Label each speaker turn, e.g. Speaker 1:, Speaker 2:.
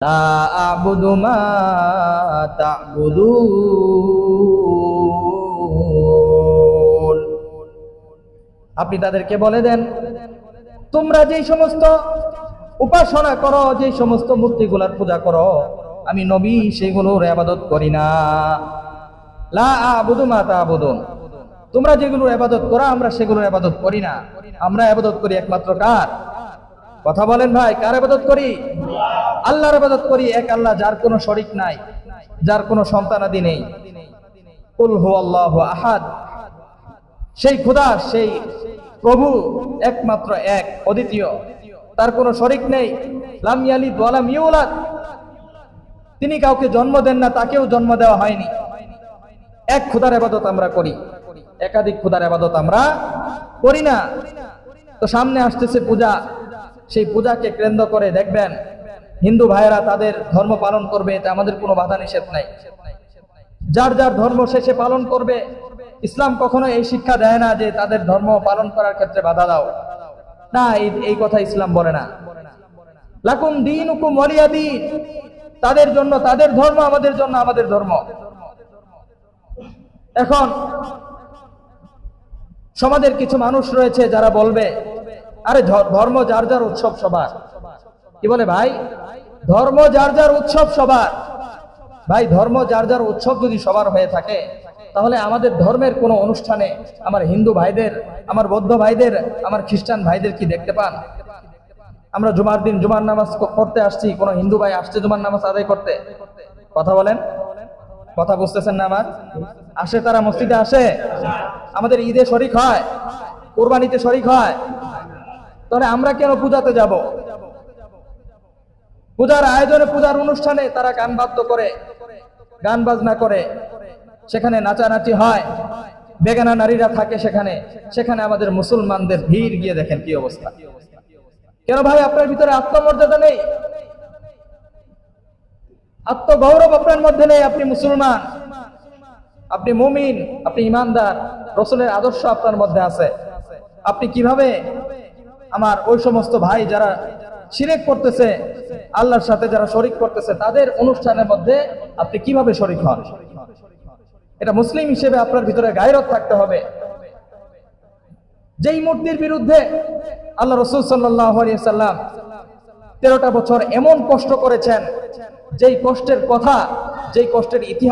Speaker 1: লা আ'বুদু মা তা'বুদুন। আপনি তাদেরকে বলে দেন, তোমরা যেই সমস্ত উপাসনা করো, যেই সমস্ত মূর্তিগুলার পূজা করো, আমি নবী সেগুলোর ইবাদত করি না। লা আ'বুদু মা তা'বুদুন। তোমরা যেগুলোর ইবাদত করো আমরা সেগুলোর ইবাদত করি না। আমরা ইবাদত করি একমাত্র কার? কথা বলেন ভাই, কার ইবাদত করি? আল্লাহর ইবাদত করি, এক আল্লাহ, যার কোনো শরীক নাই, যার কোনো সন্তানাদি নেই। কুল হুয়াল্লাহু আহাদ, সেই খোদা, সেই প্রভু একমাত্র এক, অদ্বিতীয়, তার কোনো শরীক নেই। লাম ইয়ালিদ ওয়া লাম ইউলাদ, তিনি কাউকে জন্ম দেন না, তাকেও জন্ম দেওয়া হয়নি। এক খোদার ইবাদত আমরা করি, একাধিক খোদার ইবাদত আমরা করি না। তো সামনে আসতেছে পূজা, সেই পূজাকে কেন্দ্র করে দেখবেন হিন্দু ভাইয়েরা তাদের ধর্ম পালন করবে, এতে আমাদের কোনো বাধা নিষেধ নাই। যার যার ধর্ম শেষে পালন করবে। ইসলাম কখনো এই শিক্ষা দেয় না যে তাদের ধর্ম পালন করার ক্ষেত্রে বাধা দাও, না, এই কথা ইসলাম বলে না। লাকুম দীনুকুম ওয়ালিয়া দীন, তাদের জন্য তাদের ধর্ম, আমাদের জন্য আমাদের ধর্ম। এখন সমাজের কিছু মানুষ রয়েছে যারা বলবে, আরে ধর্ম যার যার, উৎসব সবার। কি বলে ভাই? ধর্ম যার যার, উৎসব সবার। ভাই, ধর্ম যার যার, উৎসব যদি সবার হয়ে থাকে, তাহলে আমাদের ধর্মের কোনো অনুষ্ঠানে আমার হিন্দু ভাইদের, আমার বৌদ্ধ ভাইদের, আমার খ্রিস্টান ভাইদের কি দেখতে পান? আমরা জুমার দিন জুমার নামাজ পড়তে আসছি, কোনো হিন্দু ভাই আসছে জুমার নামাজ আদায় করতে? কথা বলেন, কথা বুঝতেছেন না আমার? আসে, তারা মসজিদে আসে, আমাদের ঈদে শরিক হয়, কুরবানিতে শরিক হয়। তাহলে আমরা কেন পূজাতে যাব? পূজার আয়োজনে, পূজার অনুষ্ঠানে তারা গান বাদ্য করে, গান বাজনা করে, সেখানে নাচানাচি হয়, বেগানা নারীরা থাকে সেখানে। সেখানে আমাদের মুসলমানদের ভিড়, গিয়ে দেখেন কি অবস্থা। কেন ভাই? আপনার ভিতরে আত্মমর্যাদা নেই, আত্মগৌরব আপনার মধ্যে নেই। আপনি মুসলমান, আপনি মুমিন, আপনি ইমানদার, রাসূলের আদর্শ আপনার মধ্যে আছে। আপনি কিভাবে আমার ওই সমস্ত ভাই যারা শিরক করতেছে, আল্লাহর সাথে যারা শরীক করতেছে, তাদের অনুষ্ঠানের মধ্যে আপনি কিভাবে শরীক হন? এটা মুসলিম হিসেবে আপনার ভিতরে গায়রত থাকতে হবে। যেই মূর্তির বিরুদ্ধে আল্লাহ রাসূল সাল্লাল্লাহু আলাইহি ওয়াসাল্লাম 13টা বছর এমন কষ্ট করেছেন, যেই কষ্টের কথা, যেই কষ্টের ইতিহাস